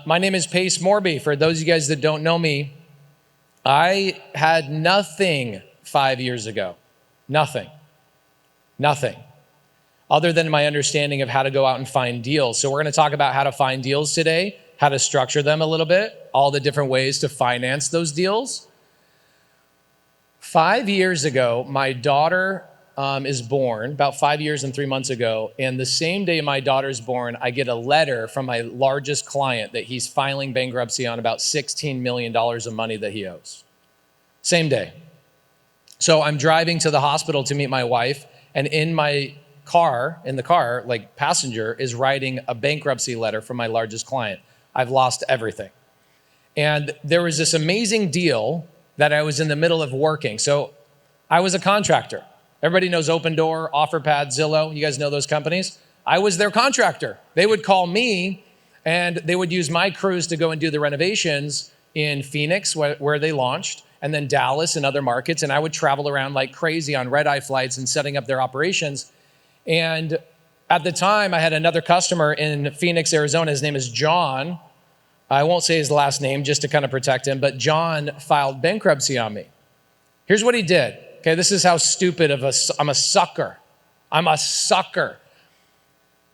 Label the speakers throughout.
Speaker 1: My name is Pace Morby. For those of you guys that don't know me, I had nothing 5 years ago. Nothing. Other than my understanding of how to go out and find deals. So we're going to talk about how to find deals today, how to structure them a little bit, all the different ways to finance those deals. 5 years ago, my daughter is born, about 5 years and 3 months ago. And the same day my daughter's born, I get a letter from my largest client that he's filing bankruptcy on about $16 million of money that he owes. Same day. So I'm driving to the hospital to meet my wife, and in the car, like passenger, is writing a bankruptcy letter from my largest client. I've lost everything. And there was this amazing deal that I was in the middle of working. So I was a contractor. Everybody knows Open Door, OfferPad, Zillow. You guys know those companies? I was their contractor. They would call me, and they would use my crews to go and do the renovations in Phoenix, where they launched, and then Dallas and other markets. And I would travel around like crazy on red-eye flights and setting up their operations. And at the time, I had another customer in Phoenix, Arizona. His name is John. I won't say his last name just to kind of protect him, but John filed bankruptcy on me. Here's what he did. Okay, this is how stupid I'm a sucker. I'm a sucker.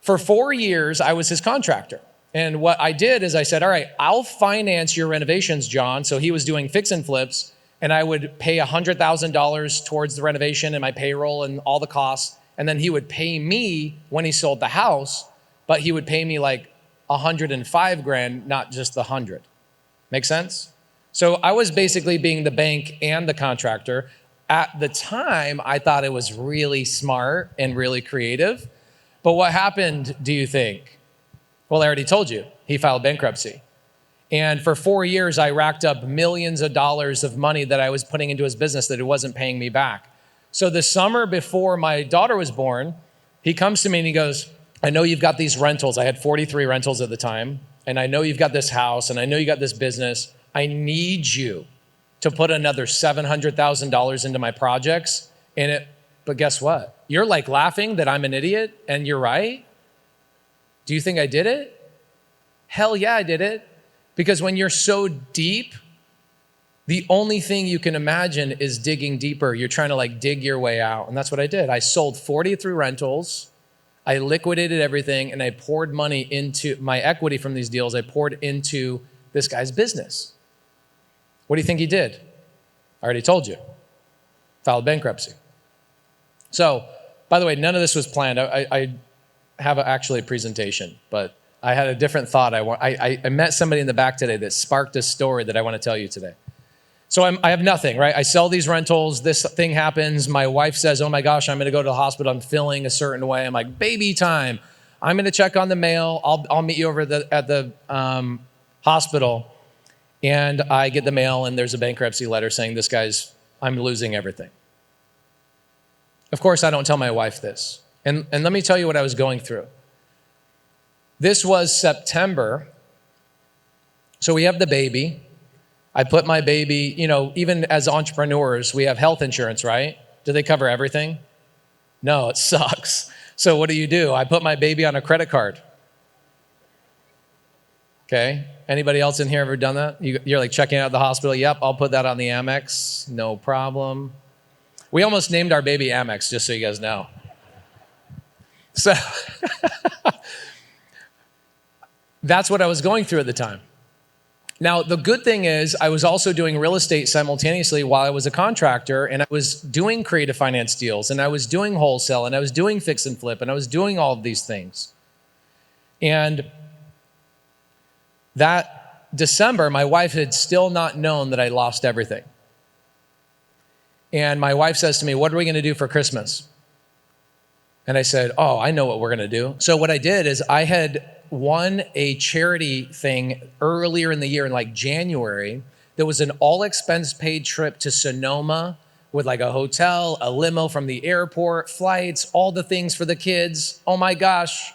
Speaker 1: For 4 years, I was his contractor. And what I did is I said, all right, I'll finance your renovations, John. So he was doing fix and flips, and I would pay $100,000 towards the renovation and my payroll and all the costs. And then he would pay me when he sold the house, but he would pay me like 105 grand, not just the 100. Make sense? So I was basically being the bank and the contractor. At the time, I thought it was really smart and really creative. But what happened, do you think? Well, I already told you, he filed bankruptcy. And for 4 years, I racked up millions of dollars of money that I was putting into his business that it wasn't paying me back. So the summer before my daughter was born, he comes to me and he goes, I know you've got these rentals. I had 43 rentals at the time. And I know you've got this house and I know you got this business. I need you to put another $700,000 into my projects. But guess what? You're like laughing that I'm an idiot, and you're right. Do you think I did it? Hell yeah, I did it. Because when you're so deep, the only thing you can imagine is digging deeper. You're trying to like dig your way out. And that's what I did. I sold 43 rentals. I liquidated everything, and I poured money into my equity from these deals. I poured into this guy's business. What do you think he did? I already told you. Filed bankruptcy. So, by the way, none of this was planned. I have actually a presentation, but I had a different thought. I met somebody in the back today that sparked a story that I want to tell you today. So I have nothing, right? I sell these rentals. This thing happens. My wife says, oh my gosh, I'm going to go to the hospital. I'm feeling a certain way. I'm like, baby time. I'm going to check on the mail. I'll meet you over at the hospital. And I get the mail, and there's a bankruptcy letter saying I'm losing everything. Of course, I don't tell my wife this. And let me tell you what I was going through. This was September. So we have the baby. I put my baby, even as entrepreneurs, we have health insurance, right? Do they cover everything? No, it sucks. So what do? I put my baby on a credit card. Okay. Anybody else in here ever done that? You're like checking out the hospital. Yep, I'll put that on the Amex. No problem. We almost named our baby Amex, just so you guys know. So that's what I was going through at the time. Now, the good thing is I was also doing real estate simultaneously while I was a contractor, and I was doing creative finance deals, and I was doing wholesale, and I was doing fix and flip, and I was doing all of these things. And that December, my wife had still not known that I lost everything. And my wife says to me, what are we going to do for Christmas? And I said, oh, I know what we're going to do. So what I did is I had won a charity thing earlier in the year in like January. There was an all expense paid trip to Sonoma with like a hotel, a limo from the airport, flights, all the things for the kids. Oh my gosh.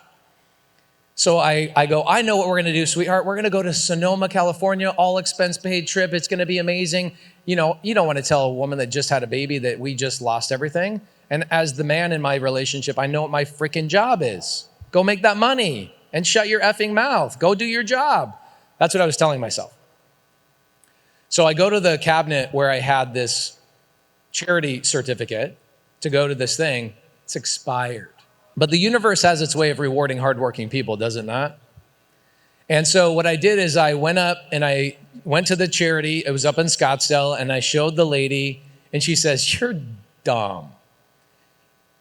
Speaker 1: So I go, I know what we're going to do, sweetheart. We're going to go to Sonoma, California, all expense paid trip. It's going to be amazing. You don't want to tell a woman that just had a baby that we just lost everything. And as the man in my relationship, I know what my freaking job is. Go make that money and shut your effing mouth. Go do your job. That's what I was telling myself. So I go to the cabinet where I had this charity certificate to go to this thing. It's expired. But the universe has its way of rewarding hardworking people, does it not? And so what I did is I went up and I went to the charity. It was up in Scottsdale, and I showed the lady, and she says, "You're dumb."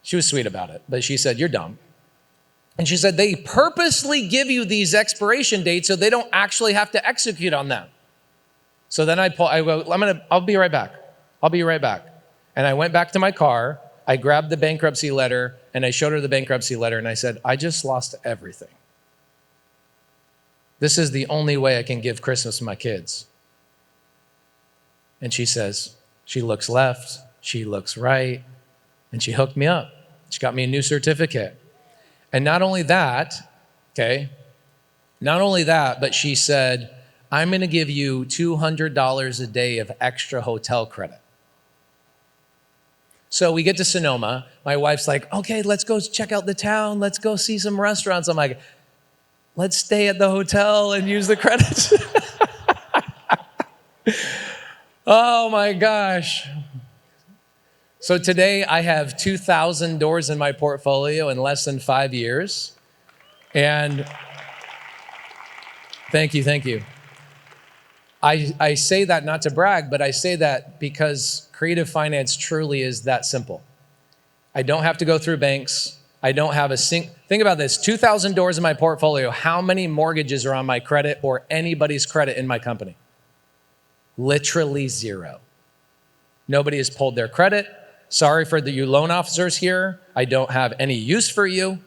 Speaker 1: She was sweet about it, but she said, "You're dumb." And she said, "They purposely give you these expiration dates so they don't actually have to execute on them." So then I go, I'll be right back. I'll be right back. And I went back to my car. I grabbed the bankruptcy letter, and I showed her the bankruptcy letter, and I said, "I just lost everything. This is the only way I can give Christmas to my kids." And she says, she looks left, she looks right, and she hooked me up. She got me a new certificate. And not only that, but she said, "I'm gonna give you $200 a day of extra hotel credit." So we get to Sonoma. My wife's like, "Okay, let's go check out the town. Let's go see some restaurants." I'm like, "Let's stay at the hotel and use the credits." Oh my gosh. So today I have 2,000 doors in my portfolio in less than 5 years. And thank you. I say that not to brag, but I say that because creative finance truly is that simple. I don't have to go through banks. I don't have think about this, 2,000 doors in my portfolio. How many mortgages are on my credit or anybody's credit in my company? Literally zero. Nobody has pulled their credit. Sorry for you loan officers here. I don't have any use for you.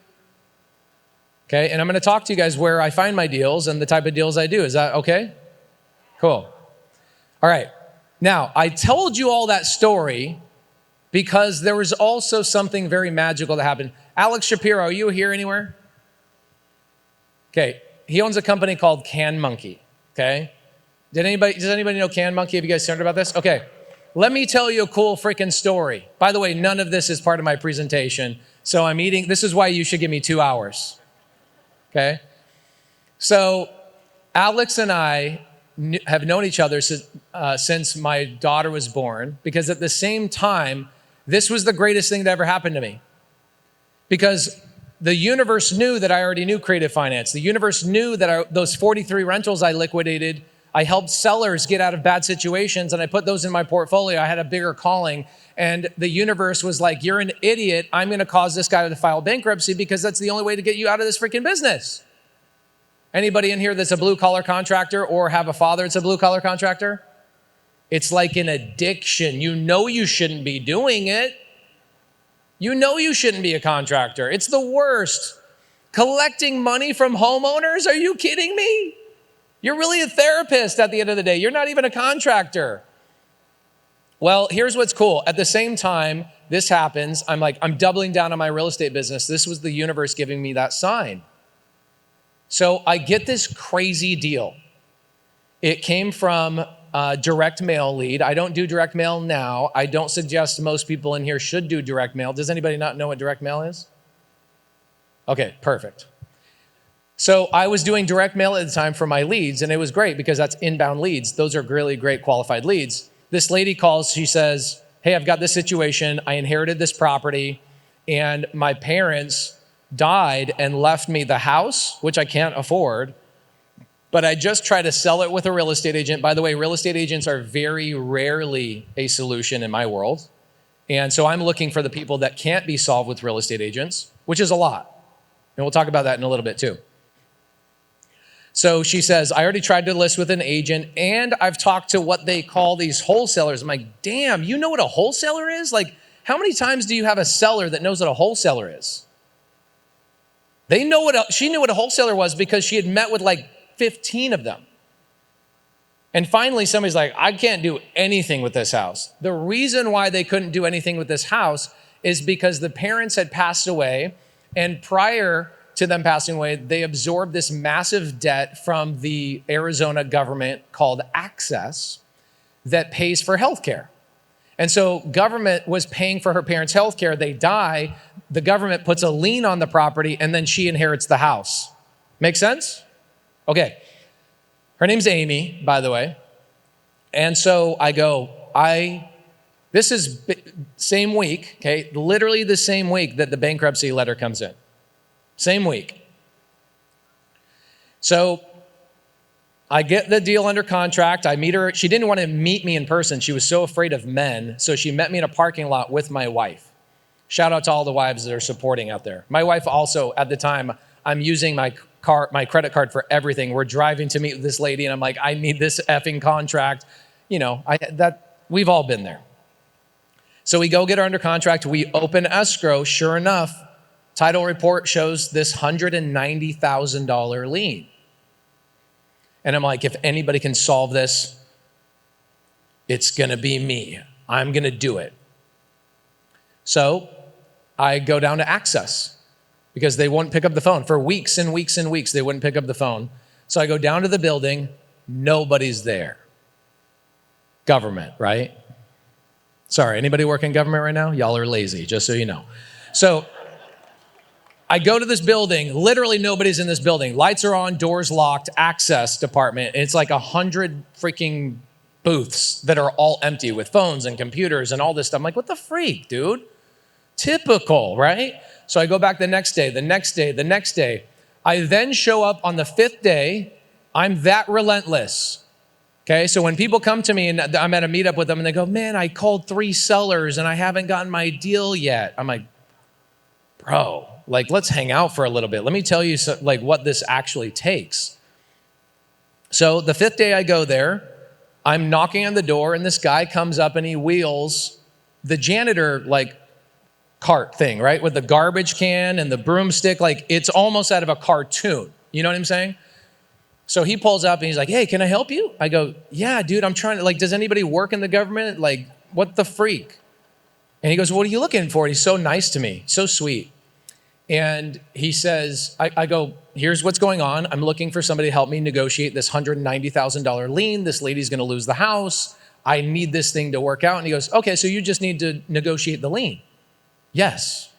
Speaker 1: Okay, and I'm gonna talk to you guys where I find my deals and the type of deals I do. Is that okay? Cool. All right, now I told you all that story because there was also something very magical that happened. Alex Shapiro, are you here anywhere? Okay, he owns a company called Can Monkey, okay? Does anybody know Can Monkey? Have you guys heard about this? Okay, let me tell you a cool freaking story. By the way, none of this is part of my presentation, so I'm eating. This is why you should give me 2 hours, okay? So Alex and I have known each other since my daughter was born, because at the same time, this was the greatest thing that ever happened to me. Because the universe knew that I already knew creative finance. The universe knew that those 43 rentals I liquidated, I helped sellers get out of bad situations, and I put those in my portfolio. I had a bigger calling, and the universe was like, "You're an idiot. I'm gonna cause this guy to file bankruptcy because that's the only way to get you out of this freaking business." Anybody in here that's a blue-collar contractor or have a father that's a blue-collar contractor? It's like an addiction. You know you shouldn't be doing it. You know you shouldn't be a contractor. It's the worst. Collecting money from homeowners? Are you kidding me? You're really a therapist at the end of the day. You're not even a contractor. Well, here's what's cool. At the same time this happens, I'm doubling down on my real estate business. This was the universe giving me that sign. So I get this crazy deal. It came from a direct mail lead. I don't do direct mail now. I don't suggest most people in here should do direct mail. Does anybody not know what direct mail is? Okay, perfect. So I was doing direct mail at the time for my leads, and it was great because that's inbound leads. Those are really great qualified leads. This lady calls, she says, "Hey, I've got this situation. I inherited this property, and my parents died and left me the house, which I can't afford, but I just try to sell it with a real estate agent." By the way, real estate agents are very rarely a solution in my world. And so I'm looking for the people that can't be solved with real estate agents, which is a lot. And we'll talk about that in a little bit too. So she says, "I already tried to list with an agent, and I've talked to what they call these wholesalers." I'm like, "Damn, you know what a wholesaler is? Like, how many times do you have a seller that knows what a wholesaler is?" She knew what a wholesaler was because she had met with like 15 of them. And finally, somebody's like, "I can't do anything with this house." The reason why they couldn't do anything with this house is because the parents had passed away, and prior to them passing away, they absorbed this massive debt from the Arizona government called Access that pays for healthcare. And so government was paying for her parents' healthcare. They die, the government puts a lien on the property, and then she inherits the house. Make sense? Okay. Her name's Amy, by the way. And so I go, this is same week, okay? Literally the same week that the bankruptcy letter comes in. Same week. So I get the deal under contract. I meet her. She didn't want to meet me in person. She was so afraid of men. So she met me in a parking lot with my wife. Shout out to all the wives that are supporting out there. My wife also, at the time, I'm using my credit card for everything. We're driving to meet with this lady, and I'm like, I need this effing contract. You know, we've all been there. So we go get her under contract. We open escrow. Sure enough, title report shows this $190,000 lien. And I'm like, if anybody can solve this, it's gonna be me. I'm gonna do it. So I go down to Access because they wouldn't pick up the phone. For weeks and weeks and weeks, they wouldn't pick up the phone. So I go down to the building, nobody's there. Government, right? Sorry, anybody work in government right now? Y'all are lazy, just so you know. So I go to this building, literally nobody's in this building. Lights are on, doors locked, Access department. It's like 100 freaking booths that are all empty with phones and computers and all this stuff. I'm like, what the freak, dude? Typical, right? So I go back the next day, the next day, the next day. I then show up on the 5th day. I'm that relentless. Okay, so when people come to me and I'm at a meetup with them and they go, man, I called 3 sellers and I haven't gotten my deal yet. I'm like, bro, like, let's hang out for a little bit. Let me tell you what this actually takes. So the 5th day I go there, I'm knocking on the door and this guy comes up and he wheels the janitor cart thing, right? With the garbage can and the broomstick, it's almost out of a cartoon. You know what I'm saying? So he pulls up and he's like, hey, can I help you? I go, yeah, dude, I'm trying to, does anybody work in the government? What the freak? And he goes, what are you looking for? And he's so nice to me, so sweet. And he says, I go, here's what's going on. I'm looking for somebody to help me negotiate this $190,000 lien. This lady's gonna lose the house. I need this thing to work out. And he goes, okay, so you just need to negotiate the lien. Yes.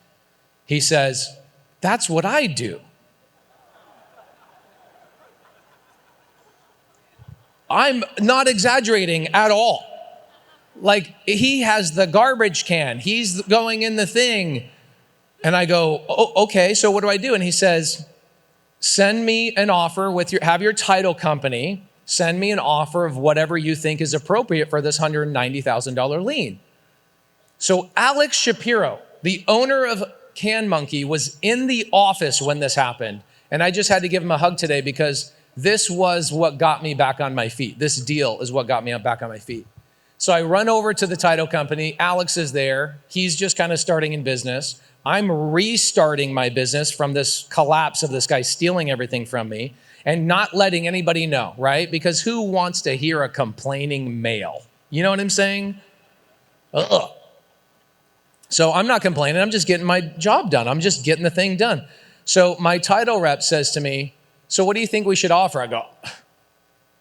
Speaker 1: He says, that's what I do. I'm not exaggerating at all. He has the garbage can. He's going in the thing. And I go, oh, okay, so what do I do? And he says, send me an offer have your title company, send me an offer of whatever you think is appropriate for this $190,000 lien. So Alex Shapiro, the owner of Can Monkey, was in the office when this happened. And I just had to give him a hug today because this was what got me back on my feet. This deal is what got me back on my feet. So I run over to the title company. Alex is there. He's just kind of starting in business. I'm restarting my business from this collapse of this guy stealing everything from me and not letting anybody know, right? Because who wants to hear a complaining male? You know what I'm saying? Ugh. So I'm not complaining. I'm just getting my job done. I'm just getting the thing done. So my title rep says to me, so what do you think we should offer? I go,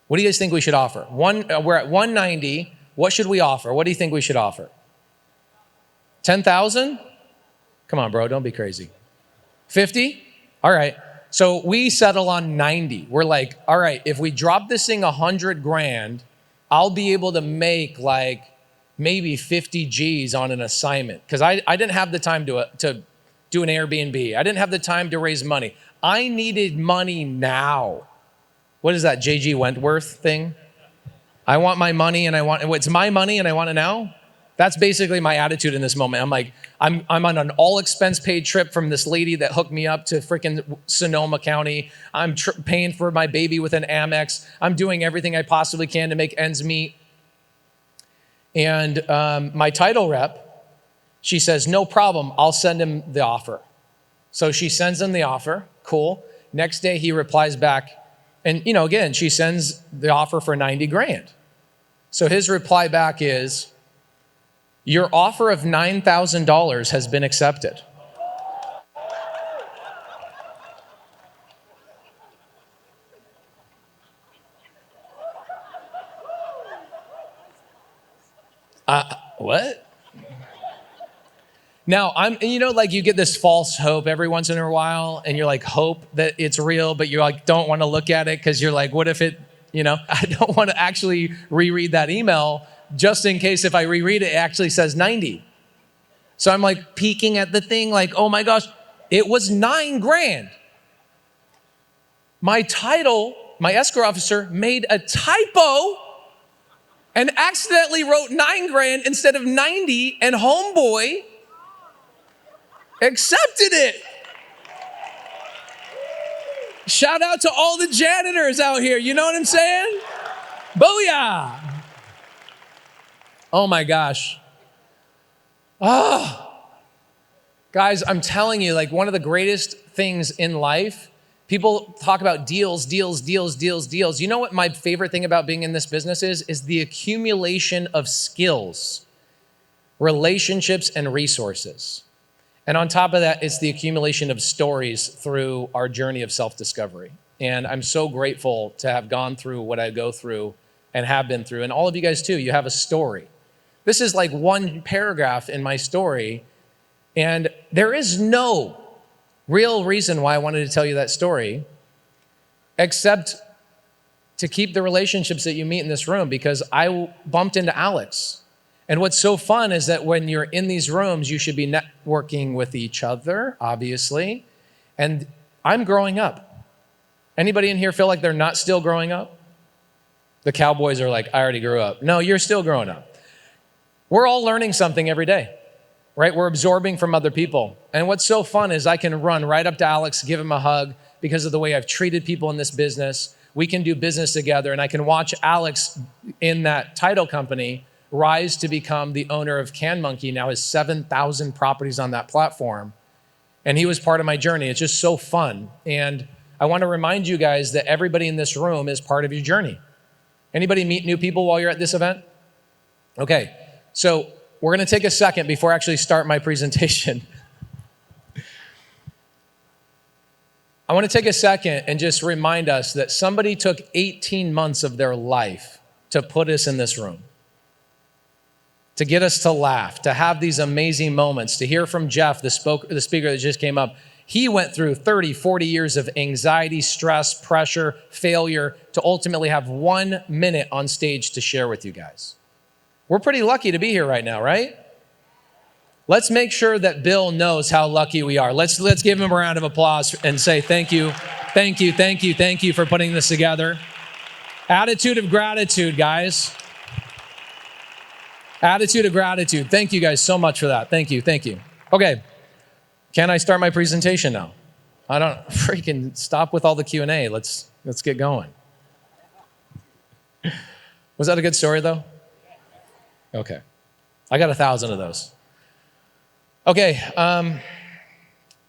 Speaker 1: what do you guys think we should offer? We're at 190. What should we offer? What do you think we should offer? 10,000? Come on, bro, don't be crazy. 50? All right. So we settle on 90. We're like, all right, if we drop this thing 100 grand, I'll be able to make maybe 50 G's on an assignment. Because I didn't have the time to do an Airbnb. I didn't have the time to raise money. I needed money now. What is that, J.G. Wentworth thing? I want my money and it's my money and I want it now? That's basically my attitude in this moment. I'm like, I'm on an all expense paid trip from this lady that hooked me up to freaking Sonoma County. I'm paying for my baby with an Amex. I'm doing everything I possibly can to make ends meet. And my title rep, she says, no problem, I'll send him the offer. So she sends him the offer, cool. Next day he replies back, and again, she sends the offer for 90 grand. So his reply back is, your offer of $9,000 has been accepted. What? Now, you get this false hope every once in a while, and you're like, hope that it's real, but you're like, don't want to look at it because you're like, what if it I don't want to actually reread that email just in case if I reread it, it actually says 90. So I'm like peeking at the thing like, oh my gosh, it was $9,000. My title, my escrow officer made a typo and accidentally wrote $9,000 instead of 90, and homeboy accepted it. Shout out to all the janitors out here. You know what I'm saying? Booyah. Oh my gosh. Guys, I'm telling you, like one of the greatest things in life, people talk about deals. You know what my favorite thing about being in this business is the accumulation of skills, relationships, and resources. And on top of that, it's the accumulation of stories through our journey of self-discovery. And I'm so grateful to have gone through what I go through and have been through. And all of you guys too, you have a story. This is like one paragraph in my story. And there is no real reason why I wanted to tell you that story, except to keep the relationships that you meet in this room, because I bumped into Alex. And what's so fun is that when you're in these rooms, you should be networking with each other, obviously. And I'm growing up. Anybody in here feel like they're not still growing up? The cowboys are like, I already grew up. No, you're still growing up. We're all learning something every day, right? We're absorbing from other people. And what's so fun is I can run right up to Alex, give him a hug because of the way I've treated people in this business. We can do business together, and I can watch Alex in that title company rise to become the owner of Can Monkey, now has 7,000 properties on that platform. And he was part of my journey. It's just so fun. And I want to remind you guys that everybody in this room is part of your journey. Anybody meet new people while you're at this event? Okay, so we're going to take a second before I actually start my presentation. I want to take a second and just remind us that somebody took 18 months of their life to put us in this room, to get us to laugh, to have these amazing moments, to hear from Jeff, the speaker that just came up. He went through 30, 40 years of anxiety, stress, pressure, failure to ultimately have 1 minute on stage to share with you guys. We're pretty lucky to be here right now, right? Let's make sure that Bill knows how lucky we are. Let's give him a round of applause and say thank you for putting this together. Attitude of gratitude, guys. Attitude of gratitude. Thank you guys so much for that. Thank you. Okay, can I start my presentation now? I don't freaking stop with all the Q&A. Let's get going. Was that a good story though? Okay, I got 1,000 of those. Okay,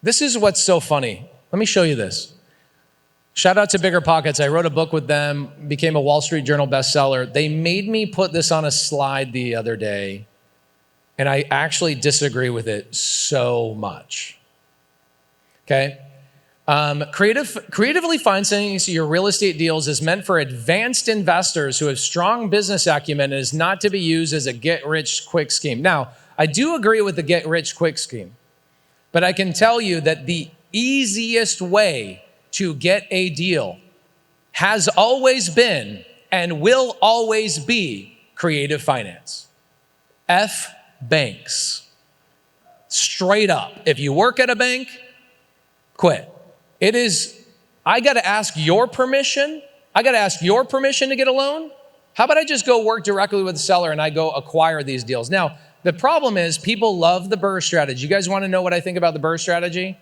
Speaker 1: this is what's so funny. Let me show you this. Shout out to Bigger Pockets. I wrote a book with them, became a Wall Street Journal bestseller. They made me put this on a slide the other day, and I actually disagree with it so much. Okay? Creatively financing your real estate deals is meant for advanced investors who have strong business acumen and is not to be used as a get-rich-quick scheme. Now, I do agree with the get-rich-quick scheme, but I can tell you that the easiest way to get a deal has always been and will always be creative finance. F banks. Straight up. If you work at a bank, quit. It is, I got to ask your permission. I got to ask your permission to get a loan. How about I just go work directly with the seller and I go acquire these deals? Now, the problem is people love the BRRRR strategy. You guys want to know what I think about the BRRRR strategy?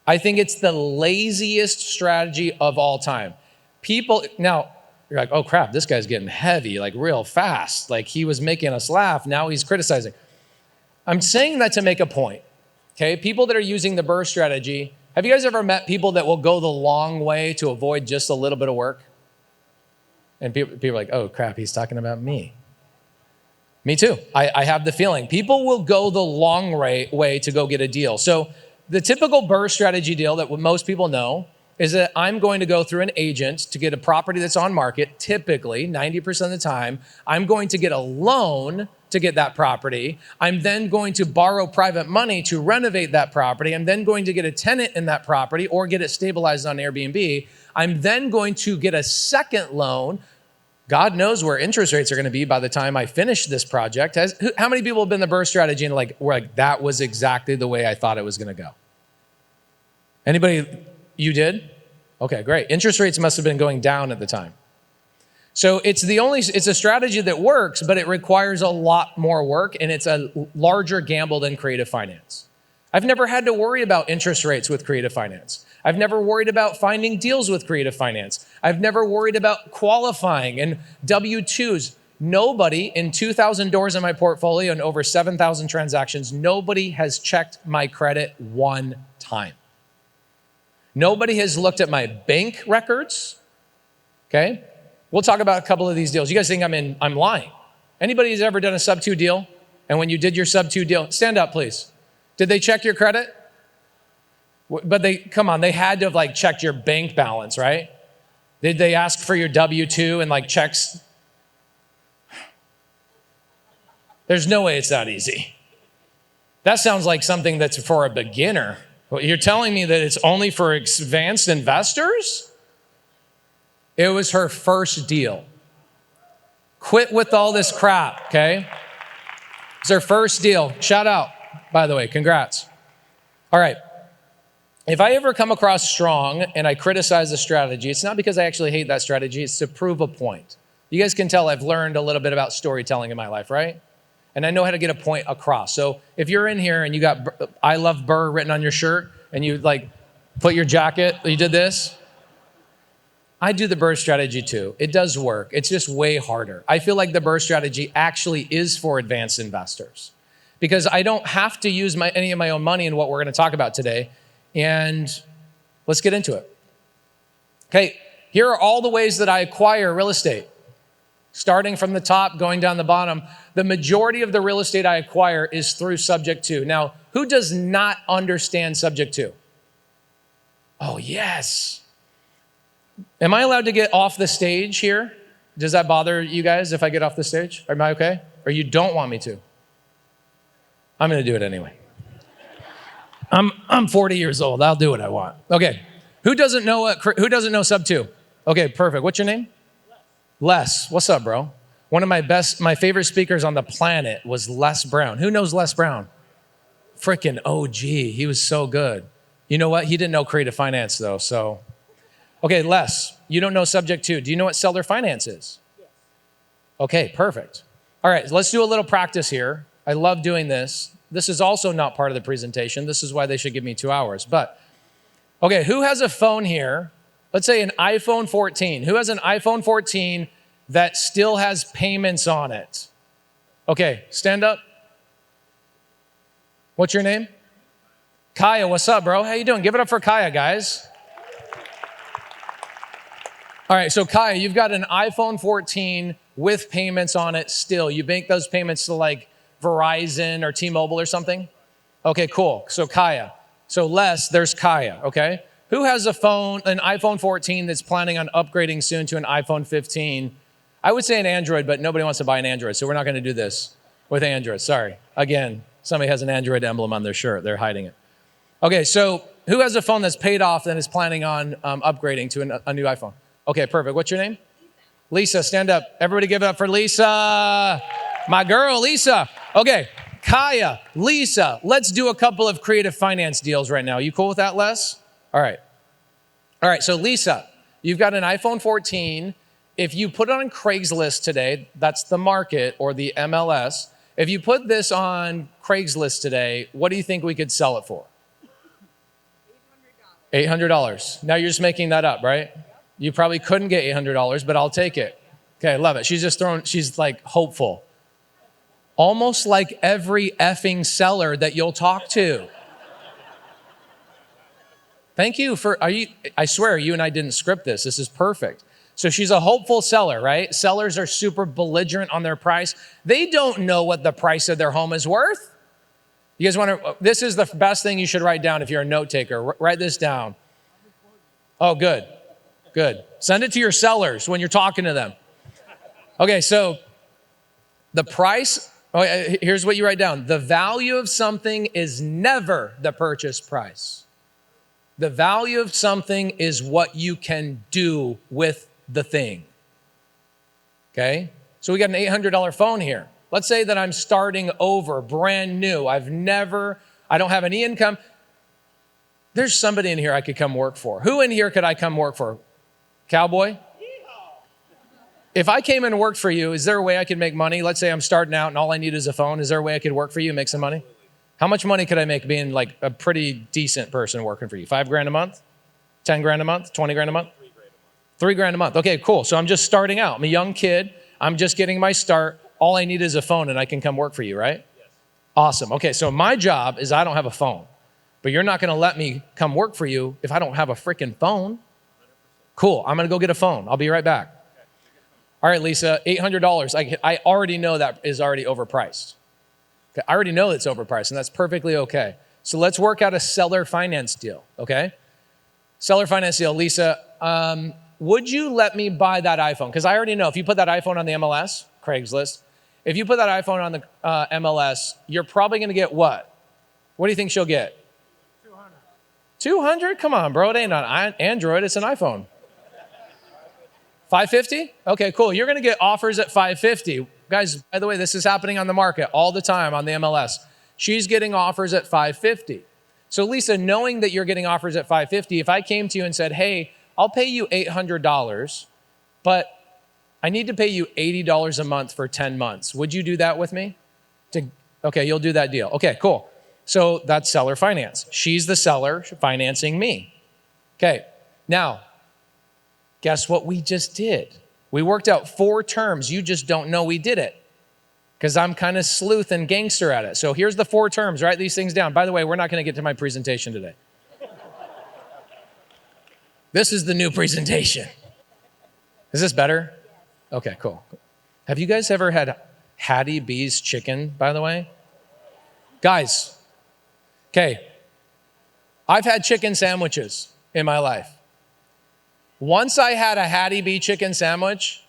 Speaker 1: I think it's the laziest strategy of all time. People, now, you're like, oh crap, this guy's getting heavy, like real fast. Like he was making us laugh, now he's criticizing. I'm saying that to make a point, okay? People that are using the BRRRR strategy, have you guys ever met people that will go the long way to avoid just a little bit of work? And people are like, oh crap, he's talking about me. Me too, I have the feeling. People will go the long way to go get a deal. So the typical BRRRR strategy deal that most people know is that I'm going to go through an agent to get a property that's on market, typically 90% of the time. I'm going to get a loan to get that property. I'm then going to borrow private money to renovate that property. I'm then going to get a tenant in that property or get it stabilized on Airbnb. I'm then going to get a second loan. God knows where interest rates are going to be by the time I finish this project. How many people have been the BRRRR strategy and were like, that was exactly the way I thought it was going to go? Anybody? You did? Okay, great. Interest rates must have been going down at the time. So it's a strategy that works, but it requires a lot more work, and it's a larger gamble than creative finance. I've never had to worry about interest rates with creative finance. I've never worried about finding deals with creative finance. I've never worried about qualifying and W-2s. Nobody in 2,000 doors in my portfolio and over 7,000 transactions, nobody has checked my credit one time. Nobody has looked at my bank records, okay? We'll talk about a couple of these deals. You guys think I'm lying? Anybody who's ever done a SubTo deal? And when you did your SubTo deal, stand up, please. Did they check your credit? But come on, they had to have checked your bank balance, right? Did they ask for your W-2 and checks? There's no way it's that easy. That sounds like something that's for a beginner. You're telling me that it's only for advanced investors? It was her first deal. Quit with all this crap, okay? It's her first deal. Shout out, by the way, congrats. All right. If I ever come across strong and I criticize a strategy, it's not because I actually hate that strategy, it's to prove a point. You guys can tell I've learned a little bit about storytelling in my life, right? And I know how to get a point across. So if you're in here and you got I love BRRRR written on your shirt and you put your jacket, you did this. I do the BRRRR strategy too. It does work. It's just way harder. I feel like the BRRRR strategy actually is for advanced investors because I don't have to use any of my own money in what we're going to talk about today. And let's get into it. Okay, here are all the ways that I acquire real estate. Starting from the top, going down the bottom, the majority of the real estate I acquire is through Subject To. Now, who does not understand Subject To? Oh, yes. Am I allowed to get off the stage here? Does that bother you guys if I get off the stage? Am I okay? Or you don't want me to? I'm going to do it anyway. I'm 40 years old. I'll do what I want. Okay. Who doesn't know Sub2? Okay, perfect. What's your name? Les. What's up, bro? One of my favorite speakers on the planet was Les Brown. Who knows Les Brown? Freaking OG. He was so good. You know what? He didn't know creative finance though, so. Okay, Les, you don't know Subject To. Do you know what seller finance is? Yes. Okay, perfect. All right, let's do a little practice here. I love doing this. This is also not part of the presentation. This is why they should give me 2 hours. But, okay, who has a phone here? Let's say an iPhone 14. Who has an iPhone 14 that still has payments on it? Okay, stand up. What's your name? Kaya, what's up, bro? How you doing? Give it up for Kaya, guys. All right, so Kaya, you've got an iPhone 14 with payments on it still. You make those payments to Verizon or T-Mobile or something? Okay, cool. So Kaya. So Les, there's Kaya, okay? Who has an iPhone 14 that's planning on upgrading soon to an iPhone 15? I would say an Android, but nobody wants to buy an Android, so we're not going to do this with Android. Sorry. Again, somebody has an Android emblem on their shirt. They're hiding it. Okay, so who has a phone that's paid off and is planning on upgrading to a new iPhone? Okay, perfect. What's your name? Lisa, stand up. Everybody give it up for Lisa. My girl, Lisa. Okay, Kaya, Lisa, let's do a couple of creative finance deals right now. You cool with that, Les? All right. All right, so Lisa, you've got an iPhone 14. If you put it on Craigslist today, that's the market or the MLS. If you put this on Craigslist today, what do you think we could sell it for? $800. Now you're just making that up, right? You probably couldn't get $800, but I'll take it. Okay, love it. She's hopeful. Almost like every effing seller that you'll talk to. Thank you I swear you and I didn't script this. This is perfect. So she's a hopeful seller, right? Sellers are super belligerent on their price. They don't know what the price of their home is worth. You guys this is the best thing you should write down if you're a note taker. Write this down. Oh, good. Good. Send it to your sellers when you're talking to them. Okay, so the price, here's what you write down. The value of something is never the purchase price. The value of something is what you can do with the thing. Okay? So we got an $800 phone here. Let's say that I'm starting over, brand new. I don't have any income. There's somebody in here I could come work for. Who in here could I come work for? Cowboy? If I came in and worked for you, is there a way I could make money? Let's say I'm starting out and all I need is a phone. Is there a way I could work for you and make some money? How much money could I make being like a pretty decent person working for you? $5,000 a month? 10 grand a month? 20 grand a month? 3 grand a month. Okay, cool. So I'm just starting out. I'm a young kid. I'm just getting my start. All I need is a phone and I can come work for you, right? Yes. Awesome. Okay, so my job is I don't have a phone, but you're not gonna let me come work for you if I don't have a freaking phone. Cool, I'm gonna go get a phone. I'll be right back. All right, Lisa, $800. I already know that is already overpriced. Okay, I already know it's overpriced, and that's perfectly okay. So let's work out a seller finance deal, okay? Seller finance deal. Lisa, would you let me buy that iPhone? Because I already know if you put that iPhone on the MLS, Craigslist, if you put that iPhone on the MLS, you're probably going to get what? What do you think she'll get? 200. 200? Come on, bro. It ain't on Android. It's an iPhone. 550? Okay, cool. You're going to get offers at 550. Guys, by the way, this is happening on the market all the time on the MLS. She's getting offers at 550. So Lisa, knowing that you're getting offers at 550, if I came to you and said, hey, I'll pay you $800, but I need to pay you $80 a month for 10 months. Would you do that with me? Okay, you'll do that deal. Okay, cool. So that's seller finance. She's the seller financing me. Okay, now, guess what we just did? We worked out 4 terms. You just don't know we did it because I'm kind of sleuth and gangster at it. So here's the 4 terms. Write these things down. By the way, we're not going to get to my presentation today. This is the new presentation. Is this better? Okay, cool. Have you guys ever had Hattie B's chicken, by the way? Guys, okay, I've had chicken sandwiches in my life. Once I had a Hattie B chicken sandwich,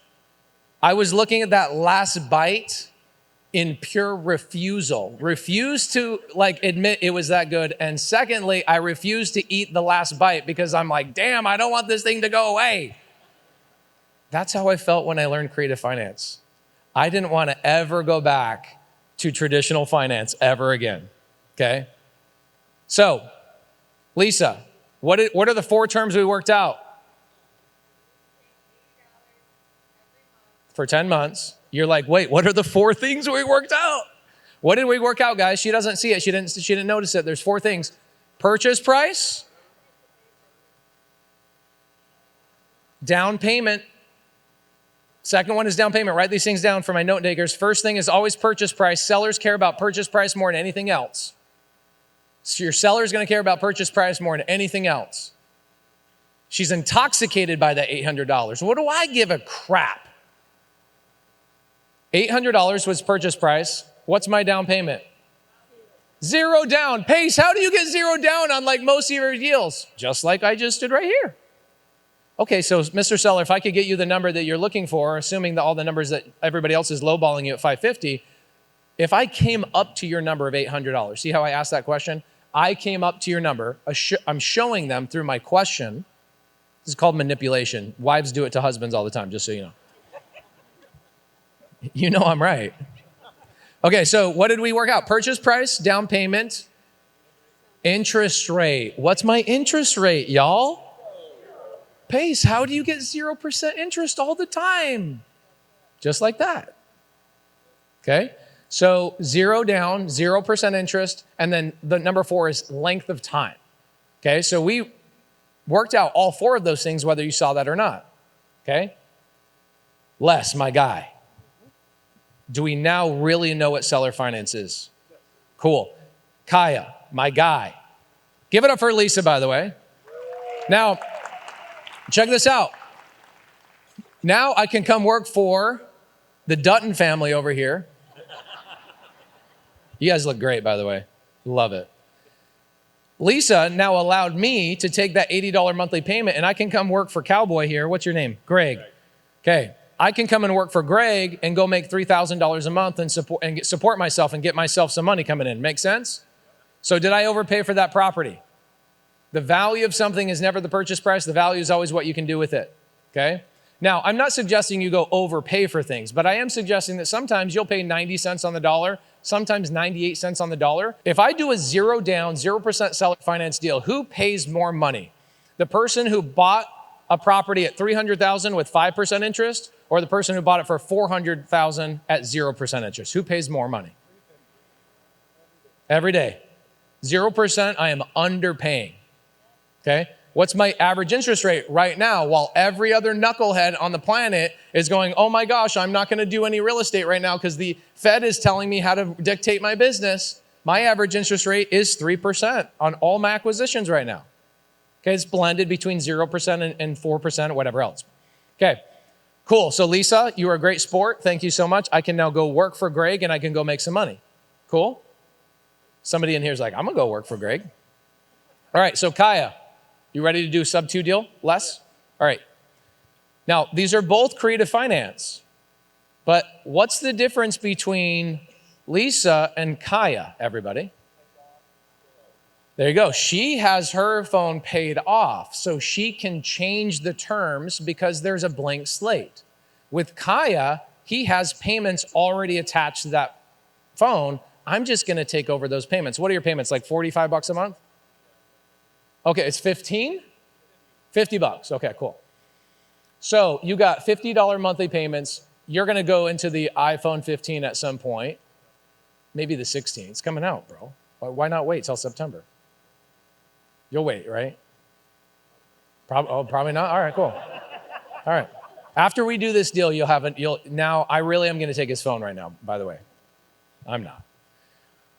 Speaker 1: I was looking at that last bite in pure refusal. Refused to admit it was that good. And secondly, I refused to eat the last bite because I'm like, damn, I don't want this thing to go away. That's how I felt when I learned creative finance. I didn't want to ever go back to traditional finance ever again, okay? So, Lisa, what are the 4 terms we worked out? For 10 months. You're like, wait, what are the 4 things we worked out? What did we work out, guys? She doesn't see it. She didn't notice it. There's 4 things. Purchase price, down payment. Second one is down payment. Write these things down for my note takers. First thing is always purchase price. Sellers care about purchase price more than anything else. So your seller is going to care about purchase price more than anything else. She's intoxicated by that $800. What do I give a crap? $800 was purchase price. What's my down payment? 0 down. Pace, how do you get 0 down on like most of your deals? Just like I just did right here. Okay, so Mr. Seller, if I could get you the number that you're looking for, assuming that all the numbers that everybody else is lowballing you at 550, if I came up to your number of $800, see how I asked that question? I came up to your number. I'm showing them through my question. This is called manipulation. Wives do it to husbands all the time, just so you know. You know I'm right. Okay, so what did we work out? Purchase price, down payment, interest rate. What's my interest rate, y'all? Pace, how do you get 0% interest all the time? Just like that. Okay, so 0 down, 0% interest, and then the number 4 is length of time. Okay, so we worked out all 4 of those things, whether you saw that or not. Okay, Les, my guy. Do we now really know what seller finance is? Cool. Kaya, my guy. Give it up for Lisa, by the way. Now, check this out. Now I can come work for the Dutton family over here. You guys look great, by the way. Love it. Lisa now allowed me to take that $80 monthly payment and I can come work for Cowboy here. What's your name? Greg. Okay. I can come and work for Greg and go make $3,000 a month and support myself and get myself some money coming in. Make sense? So did I overpay for that property? The value of something is never the purchase price. The value is always what you can do with it, okay? Now, I'm not suggesting you go overpay for things, but I am suggesting that sometimes you'll pay 90 cents on the dollar, sometimes 98 cents on the dollar. If I do a 0 down, 0% seller finance deal, who pays more money? The person who bought a property at $300,000 with 5% interest, or the person who bought it for $400,000 at 0% interest? Who pays more money? Every day. 0%, I am underpaying. Okay? What's my average interest rate right now while every other knucklehead on the planet is going, oh my gosh, I'm not going to do any real estate right now because the Fed is telling me how to dictate my business. My average interest rate is 3% on all my acquisitions right now. Okay, it's blended between 0% and 4% or whatever else. Okay, cool. So Lisa, you are a great sport. Thank you so much. I can now go work for Greg and I can go make some money. Cool? Somebody in here is like, I'm going to go work for Greg. All right, so Kaya, you ready to do sub-2 deal? Les? All right. Now, these are both creative finance, but what's the difference between Lisa and Kaya, everybody? There you go. She has her phone paid off, so she can change the terms because there's a blank slate. With Kaya, he has payments already attached to that phone. I'm just going to take over those payments. What are your payments, like 45 bucks a month? Okay, it's 15? 50 bucks. Okay, cool. So you got $50 monthly payments. You're going to go into the iPhone 15 at some point. Maybe the 16. It's coming out, bro. Why not wait till September? You'll wait, right? Probably not. All right, cool. All right. After we do this deal, now I really am going to take his phone right now, by the way. I'm not.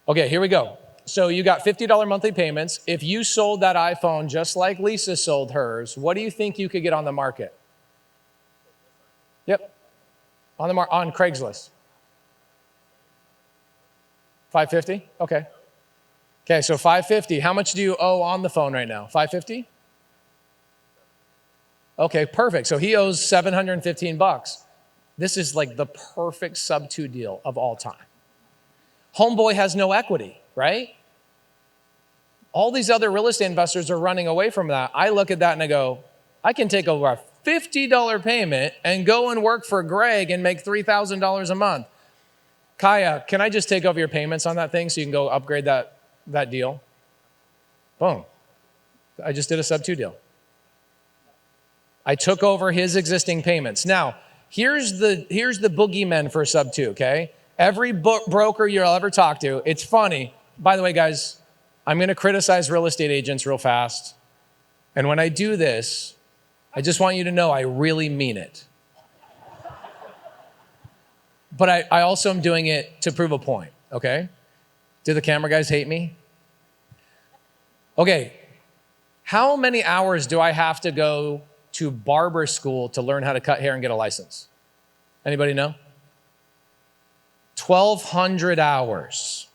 Speaker 1: Okay, here we go. So you got $50 monthly payments. If you sold that iPhone just like Lisa sold hers, what do you think you could get on the market? Yep. On Craigslist. 550? Okay. Okay, so 550. How much do you owe on the phone right now? 550? Okay, perfect. So he owes 715 bucks. This is like the perfect sub-2 deal of all time. Homeboy has no equity, right? All these other real estate investors are running away from that. I look at that and I go, I can take over a $50 payment and go and work for Greg and make $3,000 a month. Kaya, can I just take over your payments on that thing so you can go upgrade that deal? Boom. I just did a sub-2 deal. I took over his existing payments. Now, here's the boogeyman for sub-2, okay? Every broker you'll ever talk to, it's funny. By the way, guys, I'm going to criticize real estate agents real fast. And when I do this, I just want you to know I really mean it. But I also am doing it to prove a point, okay? Do the camera guys hate me? Okay, how many hours do I have to go to barber school to learn how to cut hair and get a license? Anybody know? 1,200 hours.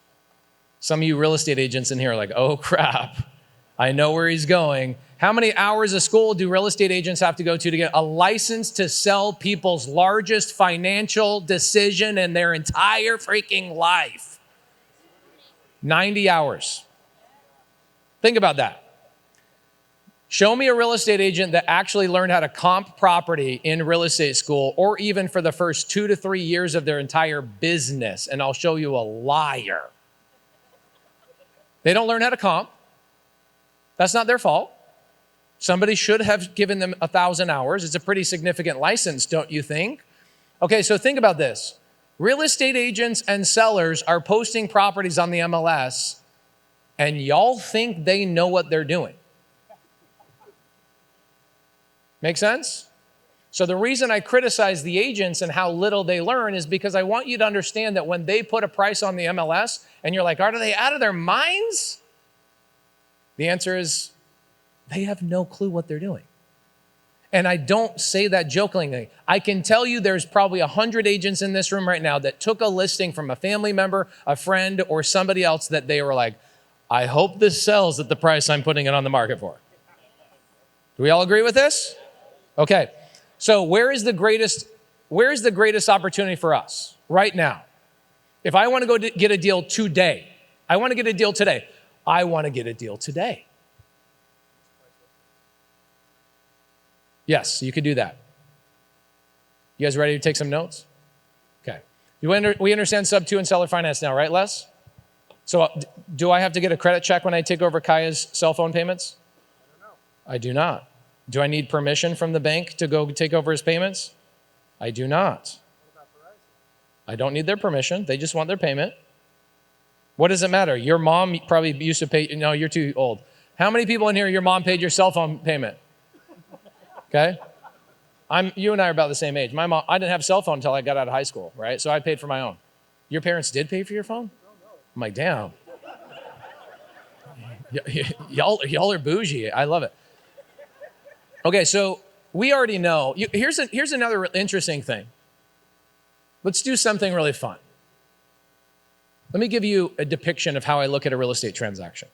Speaker 1: Some of you real estate agents in here are like, oh crap, I know where he's going. How many hours of school do real estate agents have to go to get a license to sell people's largest financial decision in their entire freaking life? 90 hours. Think about that. Show me a real estate agent that actually learned how to comp property in real estate school or even for the first 2 to 3 years of their entire business, and I'll show you a liar. They don't learn how to comp. That's not their fault. Somebody should have given them 1,000 hours. It's a pretty significant license, don't you think? Okay, so think about this. Real estate agents and sellers are posting properties on the MLS, and y'all think they know what they're doing. Make sense? So the reason I criticize the agents and how little they learn is because I want you to understand that when they put a price on the MLS and you're like, are they out of their minds? The answer is they have no clue what they're doing. And I don't say that jokingly. I can tell you there's probably 100 agents in this room right now that took a listing from a family member, a friend, or somebody else that they were like, I hope this sells at the price I'm putting it on the market for. Do we all agree with this? Okay, so where is the greatest opportunity for us right now? If I want to go get a deal today, I want to get a deal today. Yes, you could do that. You guys ready to take some notes? Okay. We understand SubTo and seller finance now, right, Les? So do I have to get a credit check when I take over Kaya's cell phone payments?
Speaker 2: I don't know.
Speaker 1: I do not. Do I need permission from the bank to go take over his payments? I do not.
Speaker 2: What about Verizon?
Speaker 1: I don't need their permission. They just want their payment. What does it matter? Your mom probably used to pay. No, you're too old. How many people in here, your mom paid your cell phone payment? Okay. You and I are about the same age. My mom, I didn't have a cell phone until I got out of high school, right? So I paid for my own. Your parents did pay for your phone? I'm like, damn. Y'all are bougie. I love it. Okay, so we already know. Here's another interesting thing. Let's do something really fun. Let me give you a depiction of how I look at a real estate transaction.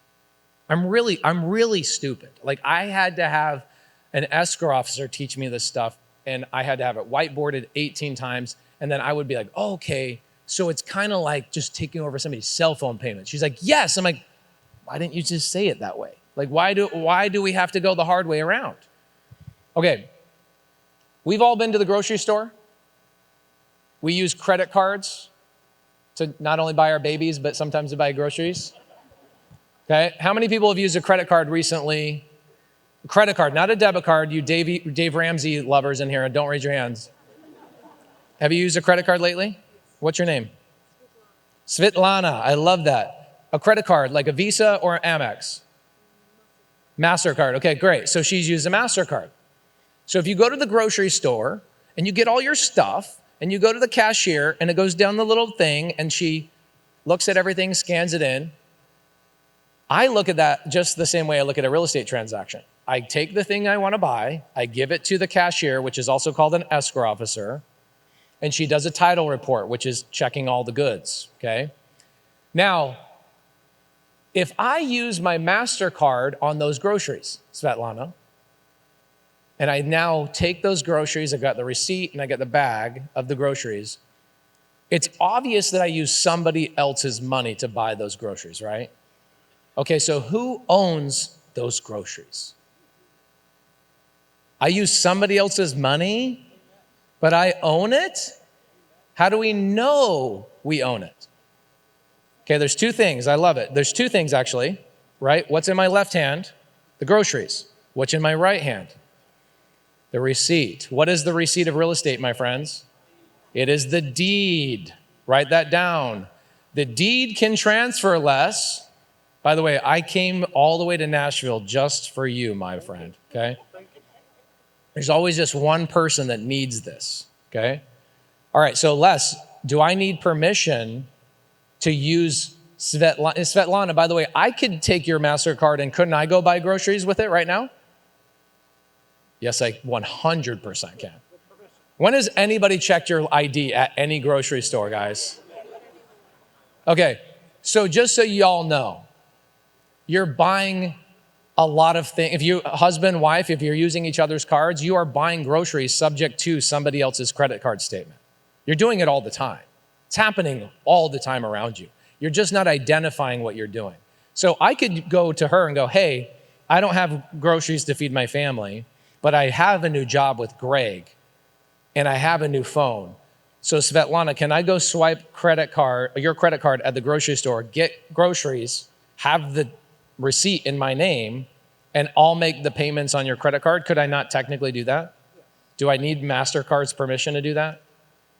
Speaker 1: I'm really stupid. Like, I had to have an escrow officer teach me this stuff, and I had to have it whiteboarded 18 times, and then I would be like, oh, okay, so it's kind of like just taking over somebody's cell phone payment. She's like, yes. I'm like, why didn't you just say it that way? Like, why do we have to go the hard way around? Okay, we've all been to the grocery store. We use credit cards to not only buy our babies, but sometimes to buy groceries. Okay, how many people have used a credit card recently? A credit card, not a debit card. You Dave Ramsey lovers in here, don't raise your hands. Have you used a credit card lately? What's your name? Svetlana, I love that. A credit card, like a Visa or Amex? MasterCard, okay, great. So she's used a MasterCard. So if you go to the grocery store and you get all your stuff and you go to the cashier and it goes down the little thing and she looks at everything, scans it in, I look at that just the same way I look at a real estate transaction. I take the thing I want to buy, I give it to the cashier, which is also called an escrow officer, and she does a title report, which is checking all the goods, okay? Now, if I use my MasterCard on those groceries, Svetlana, and I now take those groceries, I got the receipt and I got the bag of the groceries, it's obvious that I use somebody else's money to buy those groceries, right? Okay, so who owns those groceries? I use somebody else's money, but I own it? How do we know we own it? Okay, there's two things. I love it. There's two things actually, right? What's in my left hand? The groceries. What's in my right hand? The receipt. What is the receipt of real estate, my friends? It is the deed. Write that down. The deed can transfer less. By the way, I came all the way to Nashville just for you, my friend, okay? There's always just one person that needs this, okay? All right, so Les, do I need permission to use Svetlana? Svetlana, by the way, I could take your MasterCard and couldn't I go buy groceries with it right now? Yes, I 100% can. When has anybody checked your ID at any grocery store, guys? Okay, so just so y'all know, you're buying a lot of things. If you, husband, wife, if you're using each other's cards, you are buying groceries subject to somebody else's credit card statement. You're doing it all the time. It's happening all the time around you. You're just not identifying what you're doing. So I could go to her and go, hey, I don't have groceries to feed my family, but I have a new job with Greg and I have a new phone. So Svetlana, can I go swipe your credit card at the grocery store, get groceries, have the receipt in my name, and I'll make the payments on your credit card? Could I not technically do that?
Speaker 2: Yes.
Speaker 1: Do I need MasterCard's permission to do that?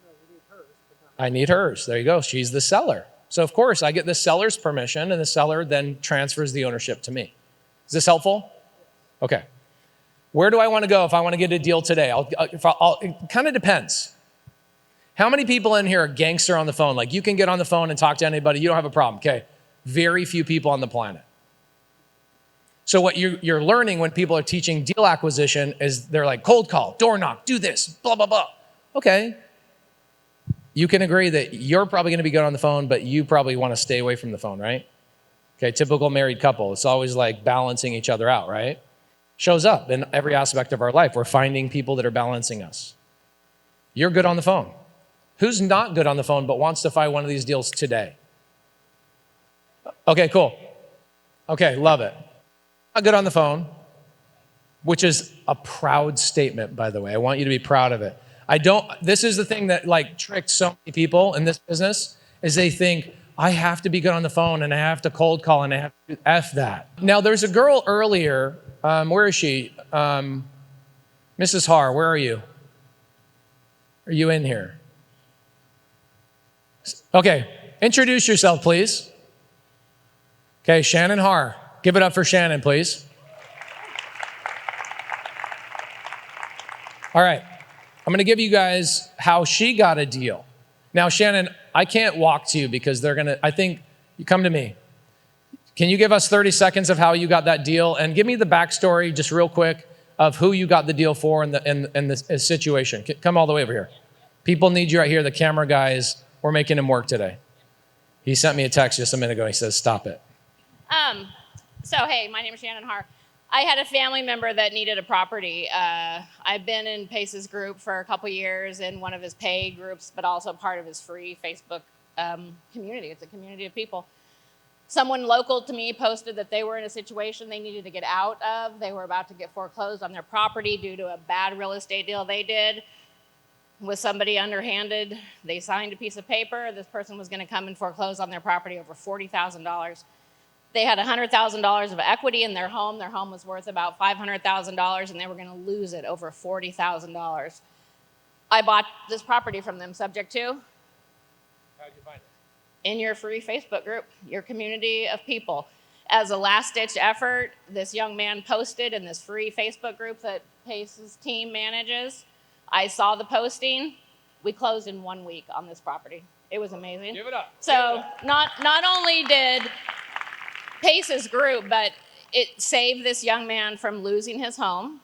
Speaker 2: No, you need hers. But not
Speaker 1: I need hers. There you go. She's the seller. So of course I get the seller's permission and the seller then transfers the ownership to me. Is this helpful? Okay. Where do I want to go if I want to get a deal today? It kind of depends. How many people in here are gangster on the phone? Like you can get on the phone and talk to anybody. You don't have a problem. Okay. Very few people on the planet. So what you're learning when people are teaching deal acquisition is they're like, cold call, door knock, do this, blah, blah, blah. Okay. You can agree that you're probably going to be good on the phone, but you probably want to stay away from the phone, right? Okay, typical married couple. It's always like balancing each other out, right? Shows up in every aspect of our life. We're finding people that are balancing us. You're good on the phone. Who's not good on the phone but wants to find one of these deals today? Okay, cool. Okay, love it. Not good on the phone, which is a proud statement, by the way. I want you to be proud of it. This is the thing that like tricked so many people in this business is they think, I have to be good on the phone and I have to cold call and I have to F that. Now there's a girl earlier, where is she? Mrs. Har, where are you? Are you in here? Okay, introduce yourself, please. Okay, Shannon Har. Give it up for Shannon, please. All right, I'm gonna give you guys how she got a deal. Now, Shannon, I can't walk to you because I think you come to me. Can you give us 30 seconds of how you got that deal? And give me the backstory, just real quick, of who you got the deal for and the situation. Come all the way over here. People need you right here. The camera guys, we're making him work today. He sent me a text just a minute ago. He says, stop it.
Speaker 3: Hey, my name is Shannon Har. I had a family member that needed a property. I've been in Pace's group for a couple years in one of his paid groups, but also part of his free Facebook community. It's a community of people. Someone local to me posted that they were in a situation they needed to get out of. They were about to get foreclosed on their property due to a bad real estate deal they did with somebody underhanded. They signed a piece of paper. This person was going to come and foreclose on their property over $40,000. They had $100,000 of equity in their home. Their home was worth about $500,000, and they were going to lose it over $40,000. I bought this property from them, subject to.
Speaker 1: How'd you find it?
Speaker 3: In your free Facebook group, your community of people. As a last-ditch effort, this young man posted in this free Facebook group that Pace's team manages. I saw the posting. We closed in 1 week on this property. It was amazing.
Speaker 1: Give it up.
Speaker 3: So not only did Pace's group, but it saved this young man from losing his home.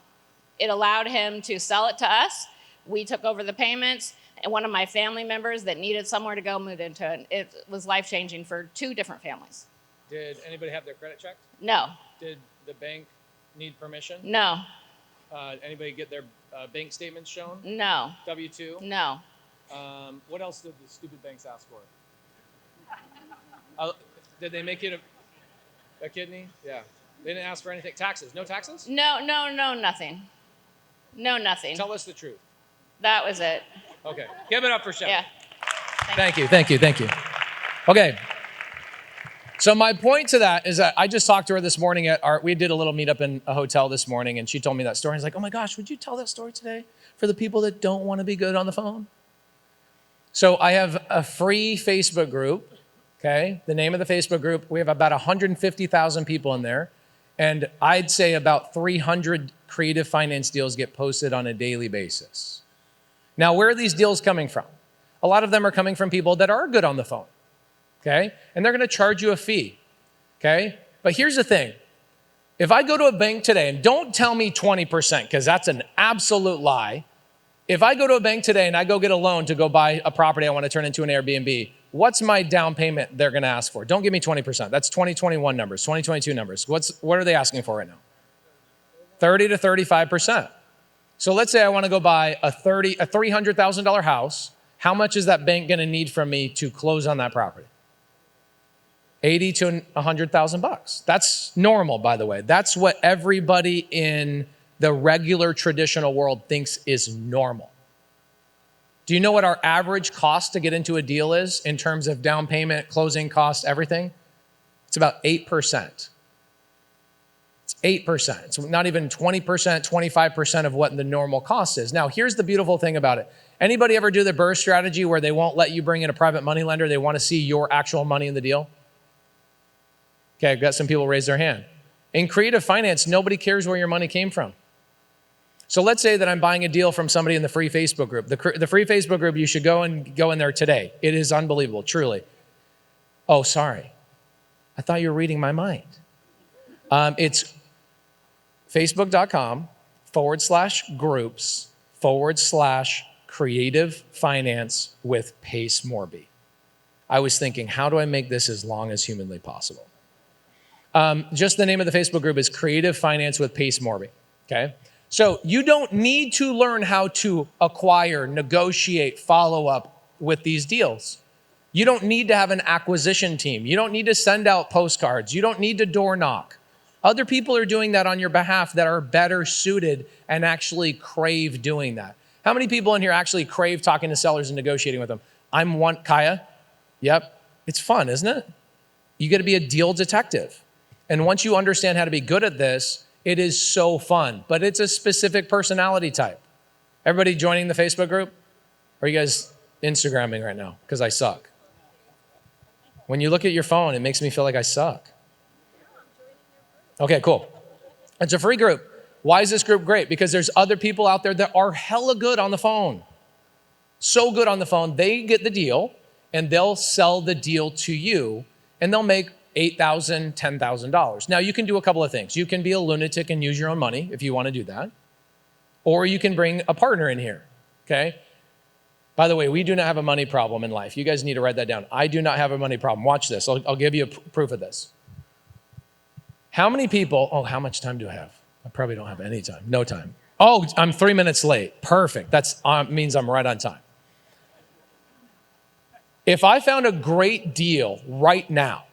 Speaker 3: It allowed him to sell it to us. We took over the payments, and one of my family members that needed somewhere to go moved into it. It was life-changing for 2 different families.
Speaker 1: Did anybody have their credit checked?
Speaker 3: No.
Speaker 1: Did the bank need permission?
Speaker 3: No.
Speaker 1: Anybody get their bank statements shown?
Speaker 3: No.
Speaker 1: W-2?
Speaker 3: No.
Speaker 1: What else did the stupid banks ask for? Did they make it a kidney? Yeah. They didn't ask for anything. Taxes? No taxes?
Speaker 3: No, nothing. No, nothing.
Speaker 1: Tell us the truth.
Speaker 3: That was it.
Speaker 1: Okay. Give it up for Shannon.
Speaker 3: Yeah.
Speaker 1: Thank you. Okay. So my point to that is that I just talked to her this morning we did a little meetup in a hotel this morning, and she told me that story. I was like, oh my gosh, would you tell that story today for the people that don't want to be good on the phone? So I have a free Facebook group, okay? The name of the Facebook group, we have about 150,000 people in there, and I'd say about 300 creative finance deals get posted on a daily basis. Now, where are these deals coming from? A lot of them are coming from people that are good on the phone, okay? And they're gonna charge you a fee, okay? But here's the thing. If I go to a bank today, and don't tell me 20%, because that's an absolute lie. If I go to a bank today and I go get a loan to go buy a property I want to turn into an Airbnb, what's my down payment they're going to ask for? Don't give me 20%. That's 2021 numbers, 2022 numbers. What are they asking for right now? 30 to 35%. So let's say I want to go buy a $300,000 house. How much is that bank going to need from me to close on that property? 80 to 100,000 bucks. That's normal, by the way. That's what everybody in the regular traditional world thinks is normal. Do you know what our average cost to get into a deal is in terms of down payment, closing costs, everything? It's about 8%. It's 8%. It's not even 20%, 25% of what the normal cost is. Now, here's the beautiful thing about it. Anybody ever do the BRRRR strategy where they won't let you bring in a private money lender? They want to see your actual money in the deal? Okay, I've got some people raise their hand. In creative finance, nobody cares where your money came from. So let's say that I'm buying a deal from somebody in the free Facebook group. The free Facebook group, you should go in there today. It is unbelievable, truly. Oh, sorry. I thought you were reading my mind. It's facebook.com/groups/creative finance with Pace Morby. I was thinking, how do I make this as long as humanly possible? Just the name of the Facebook group is Creative Finance with Pace Morby, okay? So you don't need to learn how to acquire, negotiate, follow up with these deals. You don't need to have an acquisition team. You don't need to send out postcards. You don't need to door knock. Other people are doing that on your behalf that are better suited and actually crave doing that. How many people in here actually crave talking to sellers and negotiating with them? I'm one, Kaya. Yep. It's fun, isn't it? You get to be a deal detective. And once you understand how to be good at this, it is so fun, but it's a specific personality type. Everybody joining the Facebook group? Or are you guys Instagramming right now? Because I suck. When you look at your phone, it makes me feel like I suck. Okay, cool. It's a free group. Why is this group great? Because there's other people out there that are hella good on the phone. So good on the phone, they get the deal and they'll sell the deal to you and they'll make $8,000, $10,000. Now you can do a couple of things. You can be a lunatic and use your own money if you want to do that. Or you can bring a partner in here, okay? By the way, we do not have a money problem in life. You guys need to write that down. I do not have a money problem. Watch this. I'll give you proof of this. How many people, how much time do I have? I probably don't have any time. No time. Oh, I'm 3 minutes late. Perfect. That means I'm right on time. If I found a great deal right now,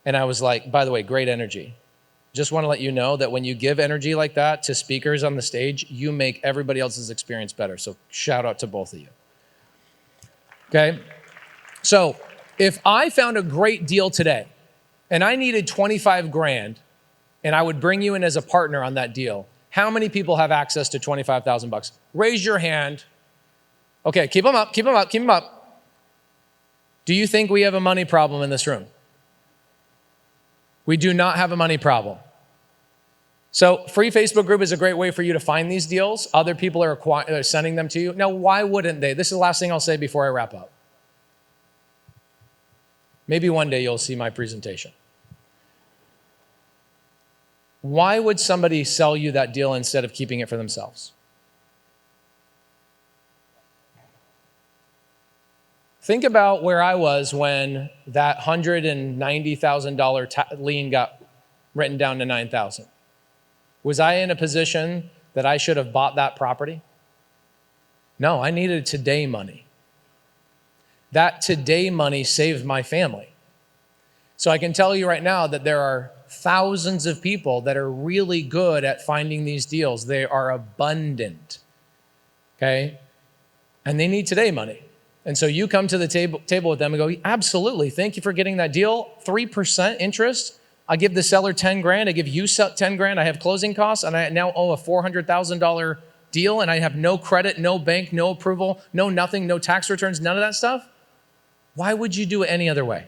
Speaker 1: and I was like, by the way, great energy. Just want to let you know that when you give energy like that to speakers on the stage, you make everybody else's experience better. So shout out to both of you. Okay? So if I found a great deal today and I needed 25 grand and I would bring you in as a partner on that deal, how many people have access to 25,000 bucks? Raise your hand. Okay, keep them up, keep them up, keep them up. Do you think we have a money problem in this room? We do not have a money problem. So free Facebook group is a great way for you to find these deals. Other people are sending them to you. Now, why wouldn't they? This is the last thing I'll say before I wrap up. Maybe one day you'll see my presentation. Why would somebody sell you that deal instead of keeping it for themselves? Think about where I was when that $190,000 lien got written down to $9,000. Was I in a position that I should have bought that property? No, I needed today money. That today money saved my family. So I can tell you right now that there are thousands of people that are really good at finding these deals. They are abundant, okay? And they need today money. And so you come to the table with them and go, absolutely, thank you for getting that deal. 3% interest. I give the seller 10 grand. I give you 10 grand. I have closing costs and I now owe a $400,000 deal and I have no credit, no bank, no approval, no nothing, no tax returns, none of that stuff. Why would you do it any other way?